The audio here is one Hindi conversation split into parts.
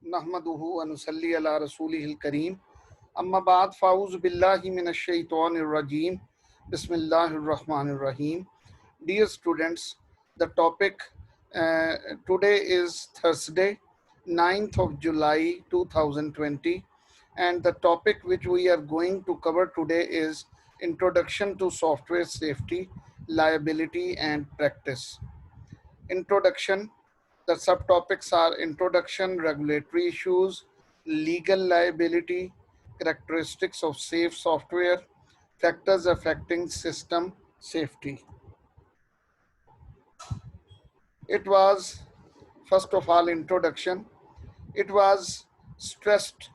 नहमदुहु व नुसल्ली अला रसूलिहिल करीम अम्मा बाद फ़ाऊज़ु बिल्लाहि मिनश शैतानिर रजीम बिस्मिल्लाहिर रहमानिर रहीम. Dear students, the topic today is Thursday 9th of July 2020, and the topic which we are going to cover today is Introduction to Software Safety, Liability and Practice. Introduction. The subtopics are introduction, regulatory issues, legal liability, characteristics of safe software, factors affecting system safety. It was, first of all, introduction. It was stressed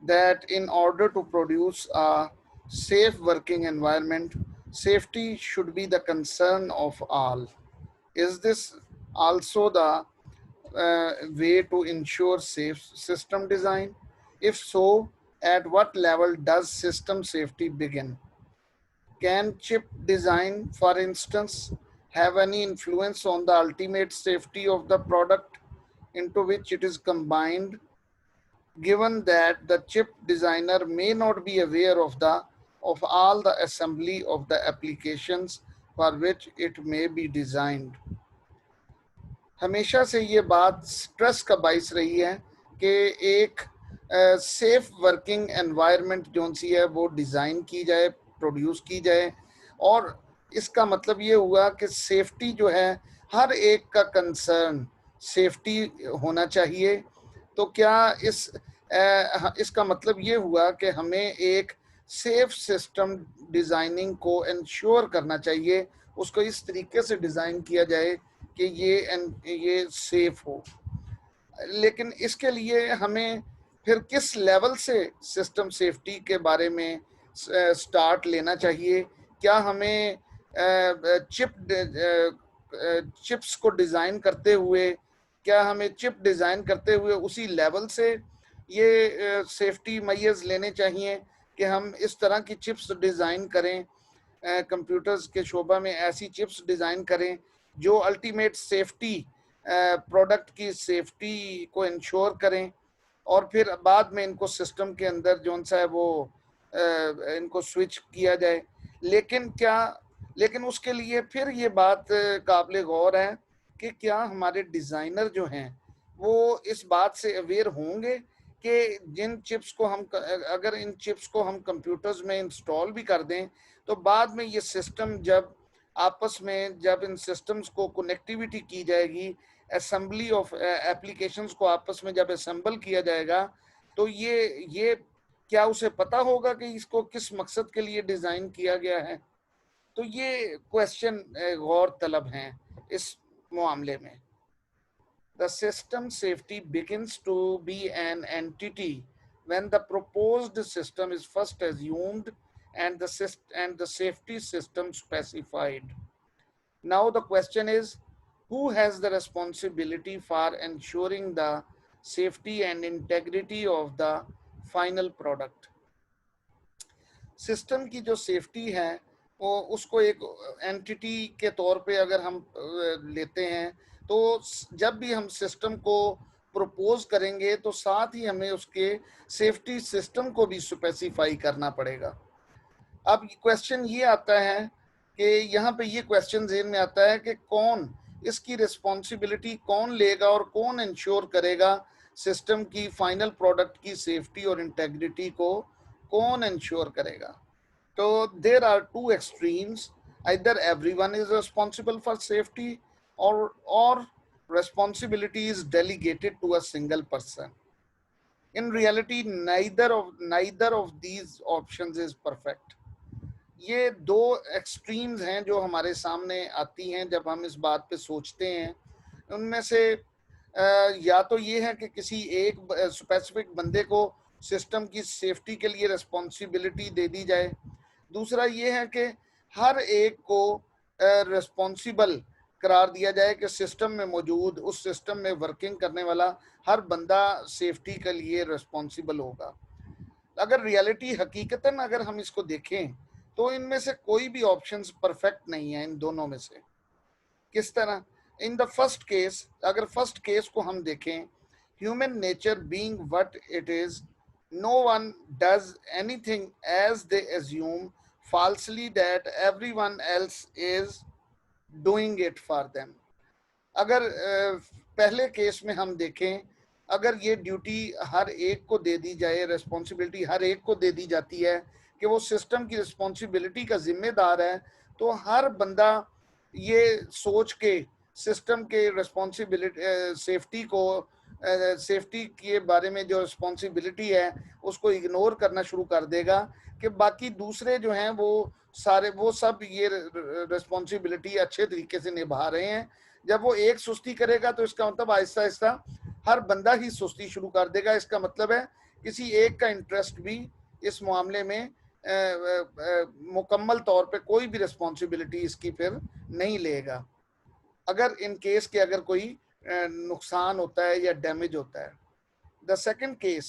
that in order to produce a safe working environment, safety should be the concern of all. Is this also the way to ensure safe system design? If so, at what level does system safety begin? Can chip design, for instance, have any influence on the ultimate safety of the product into which it is combined, given that the chip designer may not be aware of all the assembly of the applications for which it may be designed? हमेशा से ये बात स्ट्रेस का बाइस रही है कि एक सेफ वर्किंग एनवायरनमेंट जो सी है वो डिज़ाइन की जाए, प्रोड्यूस की जाए, और इसका मतलब ये हुआ कि सेफ्टी जो है हर एक का कंसर्न सेफ्टी होना चाहिए. तो क्या इसका मतलब ये हुआ कि हमें एक सेफ सिस्टम डिज़ाइनिंग को इंश्योर करना चाहिए, उसको इस तरीके से डिज़ाइन किया जाए कि ये सेफ हो. लेकिन इसके लिए हमें फिर किस लेवल से सिस्टम सेफ्टी के बारे में स्टार्ट लेना चाहिए? क्या हमें चिप्स को डिज़ाइन करते हुए, क्या हमें चिप डिज़ाइन करते हुए उसी लेवल से ये सेफ्टी मेजर्स लेने चाहिए कि हम इस तरह की चिप्स डिज़ाइन करें, कंप्यूटर्स के शोबा में ऐसी चिप्स डिज़ाइन करें जो अल्टीमेट सेफ्टी, प्रोडक्ट की सेफ्टी को इंश्योर करें, और फिर बाद में इनको सिस्टम के अंदर जो सा है वो इनको स्विच किया जाए? लेकिन उसके लिए फिर ये बात काबिल गौर है कि क्या हमारे डिज़ाइनर जो हैं वो इस बात से अवेयर होंगे कि जिन चिप्स को हम, अगर इन चिप्स को हम कंप्यूटर्स में इंस्टॉल भी कर दें तो बाद में ये सिस्टम जब आपस में, जब इन सिस्टम्स को कनेक्टिविटी की जाएगी, असेंबली ऑफ एप्लीकेशंस को आपस में जब असेंबल किया जाएगा, तो ये क्या उसे पता होगा कि इसको किस मकसद के लिए डिज़ाइन किया गया है? तो ये क्वेश्चन गौर तलब हैं इस मामले में. The system safety begins to be an entity when the proposed system is first assumed and the safety system specified. Now the question is, who has the responsibility for ensuring the safety and integrity of the final product? System की जो सेफ्टी है वो उसको एक एंटिटी के तौर पे अगर हम लेते हैं, तो जब भी हम सिस्टम को प्रपोज करेंगे तो साथ ही हमें उसके सेफ्टी सिस्टम को भी स्पेसिफाई करना पड़ेगा. अब क्वेश्चन ये आता है कि यहाँ पे ये क्वेश्चन ज़हन में आता है कि कौन इसकी रिस्पॉन्सिबिलिटी कौन लेगा और कौन इंश्योर करेगा सिस्टम की फाइनल प्रोडक्ट की सेफ्टी और इंटेग्रिटी को कौन इंश्योर करेगा? तो there are two extremes. either everyone is responsible for safety or responsibility is delegated to a single person. In reality, neither of these options is perfect. ये दो एक्सट्रीम्स हैं जो हमारे सामने आती हैं जब हम इस बात पे सोचते हैं. उनमें से या तो ये है कि किसी एक स्पेसिफिक बंदे को सिस्टम की सेफ्टी के लिए रिस्पॉन्सिबिलिटी दे दी जाए. दूसरा ये है कि हर एक को रिस्पॉन्सिबल करार दिया जाए कि सिस्टम में मौजूद, उस सिस्टम में वर्किंग करने वाला हर बंदा सेफ्टी के लिए रिस्पॉन्सिबल होगा. अगर रियलिटी हकीकतन अगर हम इसको देखें तो इनमें से कोई भी ऑप्शंस परफेक्ट नहीं है इन दोनों में से. किस तरह? इन द फर्स्ट केस, अगर फर्स्ट केस को हम देखें Human nature being what it is, no one does anything as they assume falsely that everyone else is doing it for them. अगर पहले केस में हम देखें, अगर ये ड्यूटी हर एक को दे दी जाए, रिस्पॉन्सिबिलिटी हर एक को दे दी जाती है कि वो सिस्टम की रिस्पॉन्सिबिलिटी का जिम्मेदार है, तो हर बंदा ये सोच के सिस्टम के रिस्पॉन्सिबिलिटी सेफ्टी को सेफ्टी के बारे में जो रिस्पॉन्सिबिलिटी है उसको इग्नोर करना शुरू कर देगा कि बाकी दूसरे जो हैं वो सारे वो सब ये रिस्पॉन्सिबिलिटी अच्छे तरीके से निभा रहे हैं। जब वो एक सुस्ती करेगा तो इसका मतलब आहिस्ता आहिस्ता हर बंदा ही सुस्ती शुरू कर देगा। इसका मतलब है किसी एक का इंटरेस्ट भी इस मामले में मुकम्मल तौर पे कोई भी रिस्पॉन्सिबिलिटी इसकी फिर नहीं लेगा अगर इन केस के अगर कोई नुकसान होता है या डैमेज होता है। The second case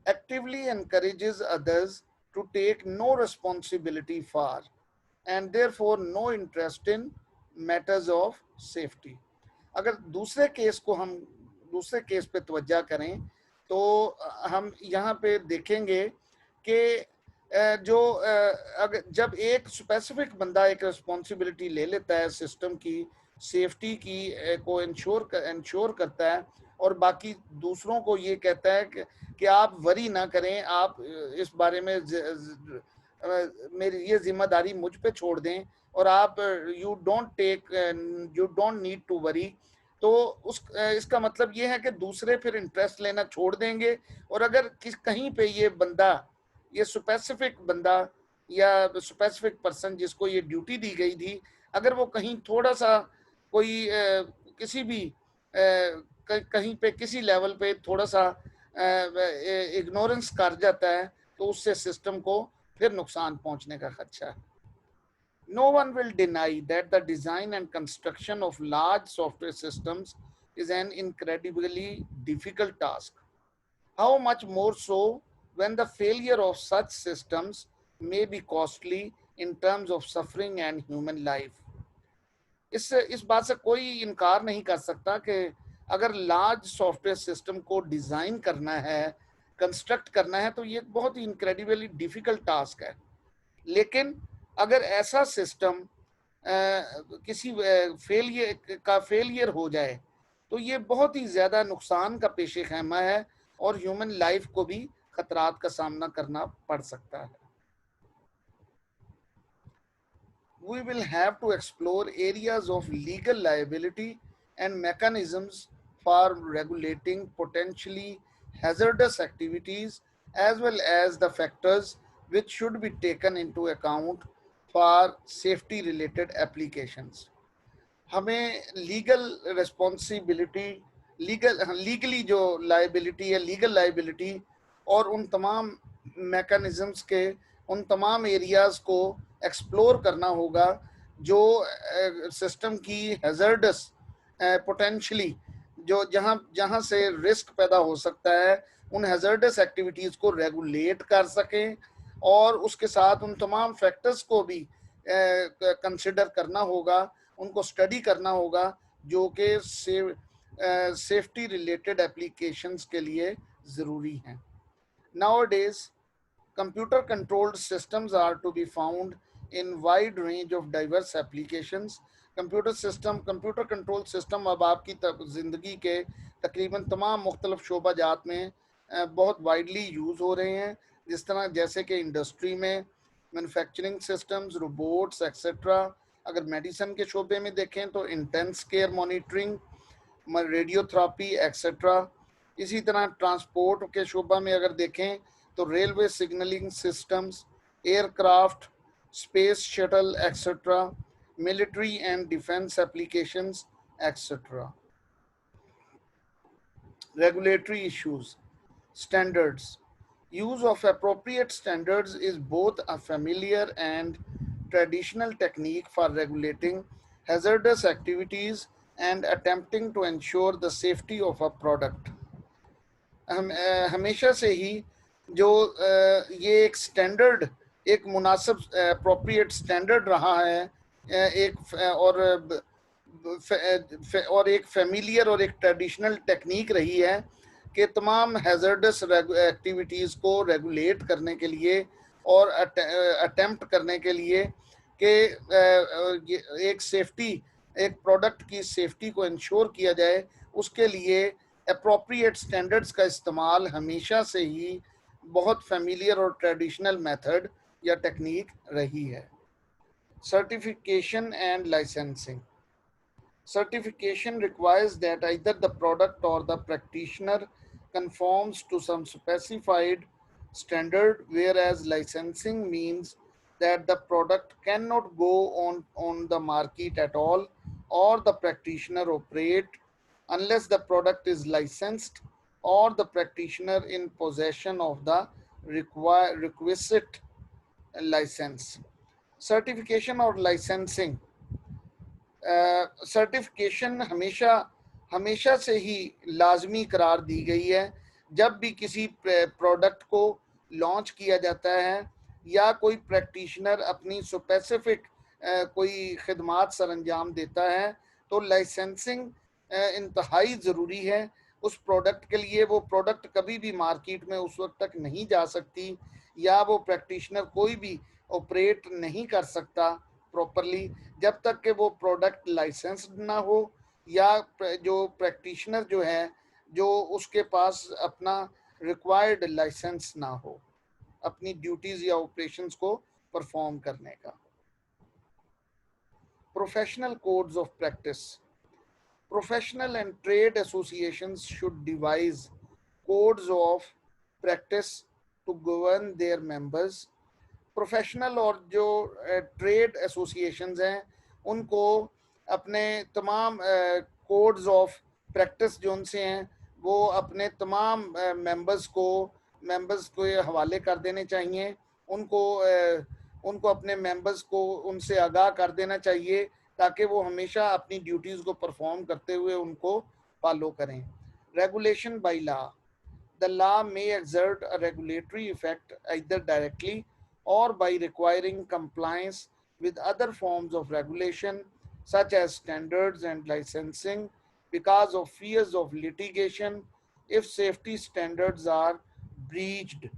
actively encourages others to take no responsibility for and therefore no interest in matters of safety। अगर दूसरे केस को हम दूसरे केस पे तवज्जो करें तो हम यहाँ पे देखेंगे कि जो अगर जब एक स्पेसिफिक बंदा एक रिस्पॉन्सिबिलिटी ले लेता है सिस्टम की सेफ्टी की को इंश्योर करता है और बाकी दूसरों को ये कहता है कि आप वरी ना करें, आप इस बारे में मेरी ये जिम्मेदारी मुझ पे छोड़ दें और आप you don't need to worry, तो उस इसका मतलब ये है कि दूसरे फिर इंटरेस्ट लेना छोड़ देंगे। और अगर कहीं पे ये बंदा ये स्पेसिफिक बंदा या स्पेसिफिक पर्सन जिसको ये ड्यूटी दी गई थी, अगर वो कहीं थोड़ा सा कोई किसी भी कहीं पे किसी लेवल पे थोड़ा सा इग्नोरेंस कर जाता है तो उससे सिस्टम को फिर नुकसान पहुंचने का खदशा है। No one will deny that the design and construction of large software systems is an incredibly difficult task. How much more so when the failure of such systems may be costly in terms of suffering and human life. इस बात से कोई इनकार नहीं कर सकता कि अगर लार्ज सॉफ्टवेयर सिस्टम को डिज़ाइन करना है, कंस्ट्रक्ट करना है, तो ये बहुत ही इनक्रेडिबली डिफिकल्ट टास्क है। लेकिन अगर ऐसा सिस्टम किसी फेलियर हो जाए तो ये बहुत ही ज़्यादा नुकसान का पेशे खैमा है और ह्यूमन लाइफ को भी खतरात का सामना करना पड़ सकता है। We will have to explore areas of legal liability and mechanisms for regulating potentially hazardous activities as well as the factors which should be taken into account for safety related applications। हमें लीगल रिस्पॉन्सिबिलिटी लीगली जो लाइबिलिटी है लीगल लाइबिलिटी और उन तमाम मैकेनिज्म्स के उन तमाम एरियाज़ को एक्सप्लोर करना होगा जो सिस्टम की हैज़र्डस पोटेंशली जो जहाँ से रिस्क पैदा हो सकता है उन हैज़र्डस एक्टिविटीज़ को रेगुलेट कर सकें और उसके साथ उन तमाम फैक्टर्स को भी कंसिडर करना होगा, उनको स्टडी करना होगा जो कि सेफ्टी रिलेटेड एप्लीकेशंस के लिए ज़रूरी हैं। Nowadays, computer controlled systems are to be found in wide range of diverse applications। Computer control system अब आपकी ज़िंदगी के तकरीबन तमाम मुख्तलिफ शोबाजात में बहुत वाइडली यूज़ हो रहे हैं, जिस तरह जैसे कि इंडस्ट्री में मैन्युफैक्चरिंग सिस्टम्स, रोबोट्स एक्सेट्रा। अगर मेडिसिन के शोबे में देखें तो intense care monitoring, radiotherapy etcetera. इसी तरह ट्रांसपोर्ट के शोबा में अगर देखें तो railway signalling systems, aircraft, space shuttle etcetera, military and defence applications etcetera. Regulatory issues, standards. Use of appropriate standards is both a familiar and traditional technique for regulating hazardous activities and attempting to ensure the safety of a product। हमेशा से ही जो ये एक स्टैंडर्ड एक मुनासिब अप्रोप्रिएट स्टैंडर्ड रहा है एक और एक फेमिलियर और एक ट्रेडिशनल टेक्निक रही है कि तमाम हैजर्डस एक्टिविटीज़ को रेगुलेट करने के लिए और अटेम्प्ट करने के लिए कि एक सेफ्टी, एक प्रोडक्ट की सेफ्टी को इंश्योर किया जाए, उसके लिए अप्रोप्रिएट स्टैंडर्ड्स का इस्तेमाल हमेशा से ही बहुत फेमिलियर और ट्रेडिशनल मेथड या टेक्निक रही है। Certification and licensing. Certification requires that either the product or the practitioner conforms to some specified standard, whereas licensing means that the product cannot go on the market at all or the practitioner operate unless the product is licensed or the practitioner in possession of the requisite license. Certification or licensing, certification हमेशा हमेशा से ही लाजमी करार दी गई है। जब भी किसी प्रोडक्ट को लॉन्च किया जाता है या कोई प्रैक्टिशनर अपनी स्पेसिफिक कोई खिदमात सर अंजाम देता है तो लाइसेंसिंग इंतहाई ज़रूरी है उस प्रोडक्ट के लिए। वो प्रोडक्ट कभी भी मार्केट में उस वक्त तक नहीं जा सकती या वो प्रैक्टिशनर कोई भी ऑपरेट नहीं कर सकता प्रॉपरली जब तक कि वो प्रोडक्ट लाइसेंस्ड ना हो या जो प्रैक्टिशनर जो है जो उसके पास अपना रिक्वायर्ड लाइसेंस ना हो अपनी ड्यूटीज या ऑपरेशंस को परफॉर्म करने का। Professional codes of practice. Professional and trade associations should devise codes of practice to govern their members. Professional और जो ट्रेड एसोसिएशंस हैं उनको अपने तमाम कोड्स ऑफ प्रैक्टिस जो उनसे हैं वो अपने तमाम मेंबर्स को ये हवाले कर देने चाहिए। उनको अपने मेंबर्स को उनसे आगाह कर देना चाहिए ताकि वो हमेशा अपनी ड्यूटीज़ को परफॉर्म करते हुए उनको फॉलो करें। Regulation by law. The law may exert a regulatory effect either directly or by requiring compliance with other forms of regulation such as standards and licensing because of fears of litigation if safety standards are breached.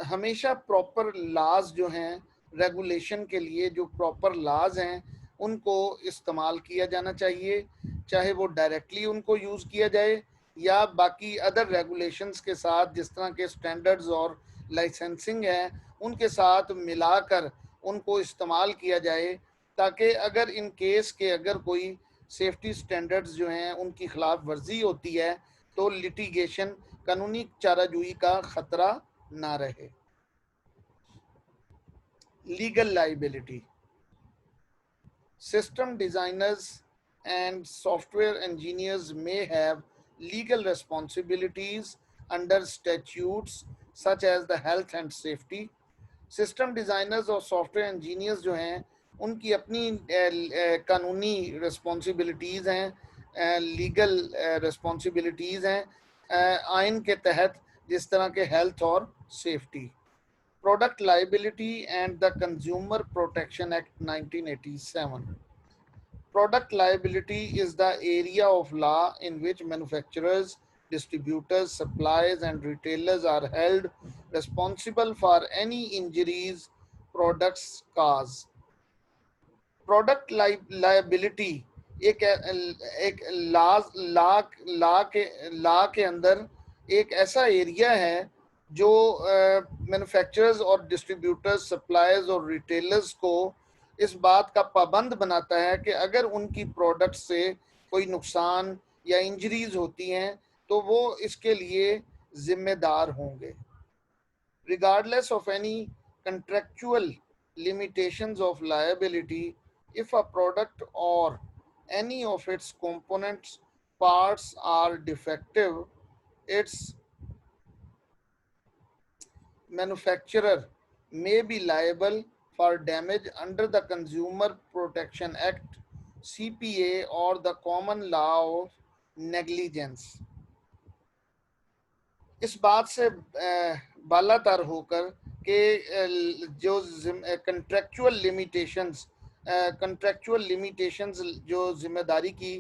हमेशा प्रॉपर लाज जो हैं रेगुलेशन के लिए जो प्रॉपर लाज हैं उनको इस्तेमाल किया जाना चाहिए, चाहे वो डायरेक्टली उनको यूज़ किया जाए या बाकी अदर रेगुलेशंस के साथ जिस तरह के स्टैंडर्ड्स और लाइसेंसिंग है उनके साथ मिलाकर उनको इस्तेमाल किया जाए ताकि अगर इन केस के अगर कोई सेफ्टी स्टैंडर्ड्स जो हैं उनकी खिलाफ वर्जी होती है तो लिटिगेशन कानूनी चाराजोई का खतरा ना रहे। Legal liability. System designers and software engineers may have legal responsibilities under statutes such as the health and safety. System designers और सॉफ्टवेयर इंजीनियर्स जो हैं उनकी अपनी कानूनी रिस्पॉन्सिबिलिटीज़ हैं, लीगल रिस्पॉन्सिबिलिटीज़ हैं आइन के तहत जिस तरह के हेल्थ और safety. Product Liability and the Consumer Protection Act 1987. Product liability is the area of law in which manufacturers, distributors, suppliers, and retailers are held responsible for any injuries products cause. Product liability एक लॉ के अंदर एक ऐसा एरिया है जो मैन्युफैक्चरर्स और डिस्ट्रीब्यूटर्स, सप्लायर्स और रिटेलर्स को इस बात का पाबंद बनाता है कि अगर उनकी प्रोडक्ट से कोई नुकसान या इंजरीज होती हैं तो वो इसके लिए जिम्मेदार होंगे। Regardless of any contractual limitations of liability, if a product or any of its components parts are defective, its manufacturer may be liable for damage under the Consumer Protection Act, CPA, or the common law of negligence. इस बात से बालातर होकर कि जो कंट्रैक्चुअल लिमिटेशंस जो जिम्मेदारी की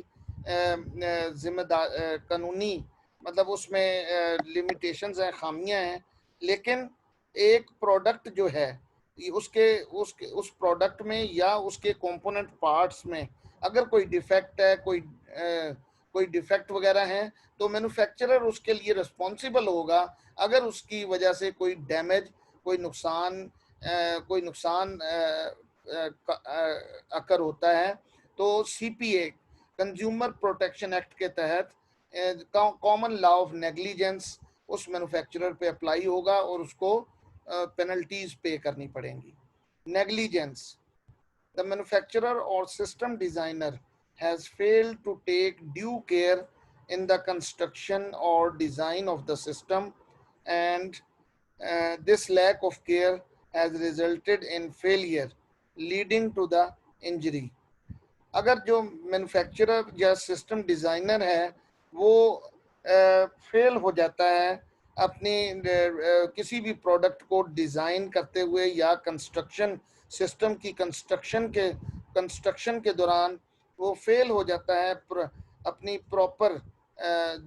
जिम्मेदार कानूनी मतलब उसमें लिमिटेशंस हैं, खामियां हैं, लेकिन एक प्रोडक्ट जो है उसके उसके उस प्रोडक्ट में या उसके कंपोनेंट पार्ट्स में अगर कोई डिफेक्ट है, कोई डिफेक्ट वगैरह है, तो मैन्युफैक्चरर उसके लिए रिस्पॉन्सिबल होगा। अगर उसकी वजह से कोई डैमेज, कोई नुकसान अकर होता है, तो सीपीए कंज्यूमर प्रोटेक्शन एक्ट के तहत कॉमन लॉ ऑफ नेग्लिजेंस उस मैन्युफैक्चरर पे अप्लाई होगा और उसको पेनल्टीज पे करनी पड़ेंगी। नेग्लिजेंस, द मैन्युफैक्चरर और system designer has failed to take due care in the construction or design of the system, and this lack of care has resulted in failure leading to the injury. अगर जो मैन्युफैक्चरर या सिस्टम डिज़ाइनर है वो फेल हो जाता है अपनी किसी भी प्रोडक्ट को डिज़ाइन करते हुए या कंस्ट्रक्शन सिस्टम की कंस्ट्रक्शन के दौरान वो फेल हो जाता है अपनी प्रॉपर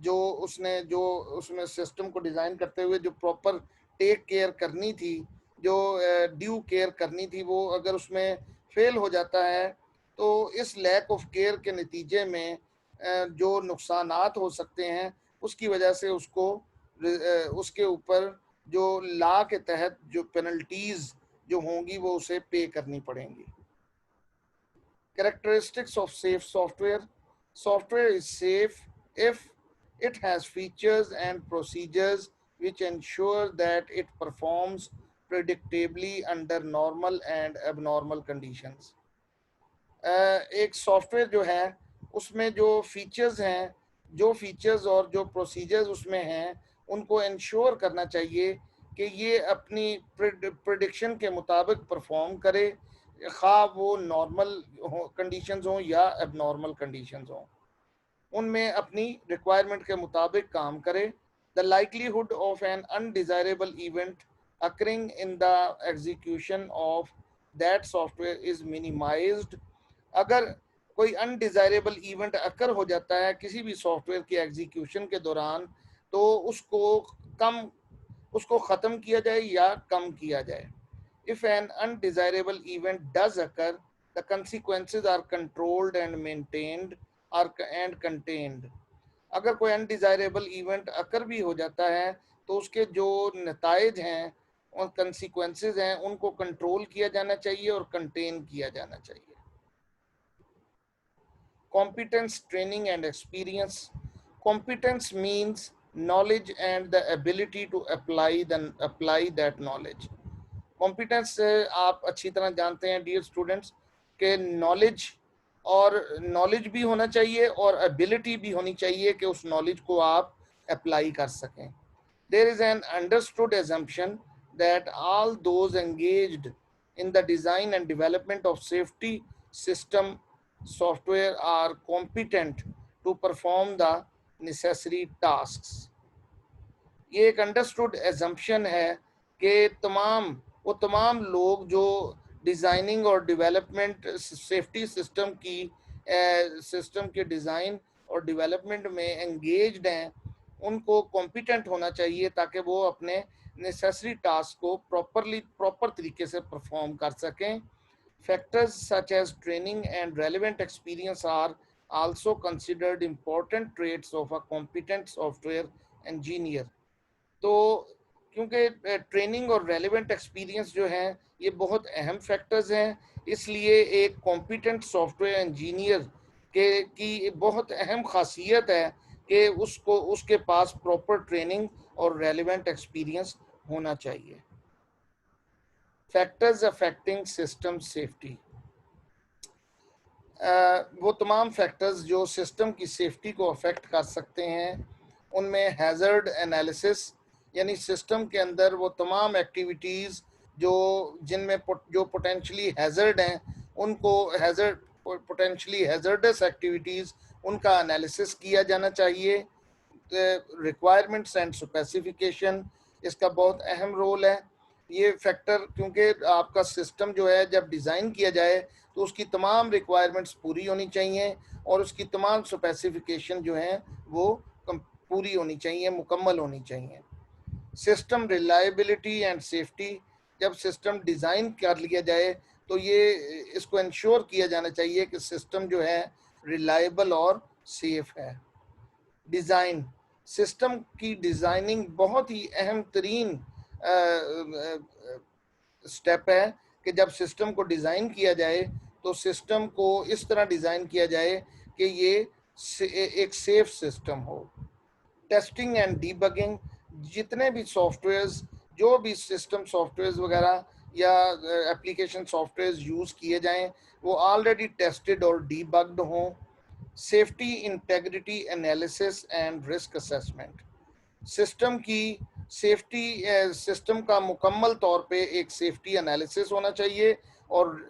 जो उसमें सिस्टम को डिज़ाइन करते हुए जो प्रॉपर टेक केयर करनी थी, जो ड्यू केयर करनी थी, वो अगर उसमें फेल हो जाता है, तो इस लैक ऑफ केयर के नतीजे में जो नुकसानात हो सकते हैं उसकी वजह से उसको उसके ऊपर जो लॉ के तहत जो पेनल्टीज जो होंगी वो उसे पे करनी पड़ेंगी। Characteristics of safe software. Software is safe if it has features and procedures which ensure that it performs predictably under normal and abnormal conditions. एक सॉफ्टवेयर जो है उसमें जो फीचर्स हैं, जो फीचर्स और जो प्रोसीजर्स उसमें हैं, उनको इंश्योर करना चाहिए कि ये अपनी प्रिडिक्शन के मुताबिक परफॉर्म करे, खा वो नॉर्मल कंडीशंस हों या एबनॉर्मल कंडीशंस हों, उनमें अपनी रिक्वायरमेंट के मुताबिक काम करे। The likelihood of an undesirable event occurring in the execution of that software is minimised. अगर कोई अनडिजायरेबल इवेंट अकर हो जाता है किसी भी सॉफ्टवेयर की एग्जीक्यूशन के दौरान, तो उसको ख़त्म किया जाए या कम किया जाए। If an undesirable event does occur, the consequences are controlled and maintained and contained. अगर कोई अनडिजायरेबल इवेंट अकर भी हो जाता है तो उसके जो नताइज हैं और कंसिक्वेंसेज हैं उनको कंट्रोल किया जाना चाहिए और कंटेन किया जाना चाहिए। Competence, training and experience. Competence means knowledge and the ability to apply that knowledge. Competence आप अच्छी तरह जानते हैं डियर स्टूडेंट्स के नॉलेज भी होना चाहिए और एबिलिटी भी होनी चाहिए कि उस नॉलेज को आप अप्लाई कर सकें। There is an understood assumption that all those engaged in the design and development of safety system software are competent to perform the necessary tasks. ये एक अंडरस्टूड एजम्पशन है कि तमाम लोग जो डिज़ाइनिंग और डेवलपमेंट सेफ्टी सिस्टम के डिज़ाइन और डेवलपमेंट में एंगेज्ड हैं, उनको कॉम्पिटेंट होना चाहिए ताकि वो अपने नेसेसरी टास्क को प्रॉपर तरीके से परफॉर्म कर सकें। Factors such as training and relevant experience are also considered important traits of a competent software engineer. तो क्योंकि ट्रेनिंग और रेलिवेंट एक्सपीरियंस जो हैं ये बहुत अहम फैक्टर्स हैं, इसलिए एक कॉम्पिटेंट सॉफ्टवेयर इंजीनियर की बहुत अहम खासियत है कि उसके पास प्रॉपर ट्रेनिंग और रेलिवेंट एक्सपीरियंस होना चाहिए। Factors affecting system safety. वो तमाम फैक्टर्स जो सिस्टम की सेफ्टी को अफेक्ट कर सकते हैं, उनमें हैज़र्ड एनालिसिस, यानी सिस्टम के अंदर वो तमाम एक्टिविटीज़ जिनमें जो पोटेंशली हैज़र्ड हैं, उनको पोटेंशली हैज़र्डस एक्टिविटीज़ उनका एनालिसिस किया जाना चाहिए। रिक्वायरमेंट्स एंड स्पेसिफिकेशन, इसका बहुत अहम रोल है। ये फैक्टर क्योंकि आपका सिस्टम जो है जब डिज़ाइन किया जाए तो उसकी तमाम रिक्वायरमेंट्स पूरी होनी चाहिए और उसकी तमाम स्पेसिफिकेशन जो हैं वो पूरी होनी चाहिए, मुकम्मल होनी चाहिए। सिस्टम रिलायबिलिटी एंड सेफ्टी, जब सिस्टम डिज़ाइन कर लिया जाए तो ये इसको इंश्योर किया जाना चाहिए कि सिस्टम जो है रिलायबल और सेफ है। डिज़ाइन, सिस्टम की डिज़ाइनिंग बहुत ही अहम तरीन स्टेप है कि जब सिस्टम को डिज़ाइन किया जाए तो सिस्टम को इस तरह डिज़ाइन किया जाए कि ये एक सेफ सिस्टम हो। टेस्टिंग एंड डीबगिंग, जितने भी सॉफ्टवेयर्स, जो भी सिस्टम सॉफ्टवेयर्स वगैरह या एप्लीकेशन सॉफ्टवेयर्स यूज़ किए जाएं वो ऑलरेडी टेस्टेड और डीबग्ड हों। Safety integrity analysis and risk assessment, system की सेफ्टी, सिस्टम का मुकम्मल तौर पे एक सेफ्टी एनालिसिस होना चाहिए और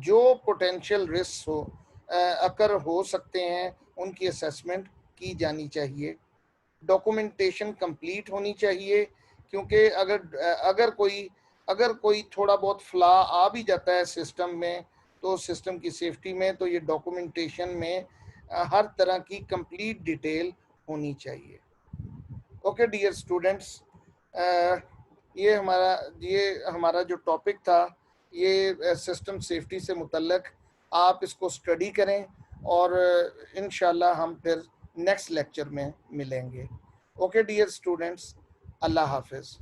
जो पोटेंशियल रिस्क हो अकर हो सकते हैं उनकी असेसमेंट की जानी चाहिए। डॉक्यूमेंटेशन कंप्लीट होनी चाहिए, क्योंकि अगर कोई थोड़ा बहुत फ्ला आ भी जाता है सिस्टम में तो सिस्टम की सेफ्टी में, तो ये डॉक्यूमेंटेशन में हर तरह की कंप्लीट डिटेल होनी चाहिए। ओके डियर स्टूडेंट्स, ये हमारा जो टॉपिक था ये सिस्टम सेफ्टी से मुतल्लक, आप इसको स्टडी करें और इंशाल्लाह हम फिर नेक्स्ट लेक्चर में मिलेंगे। ओके डियर स्टूडेंट्स, अल्लाह हाफिज़।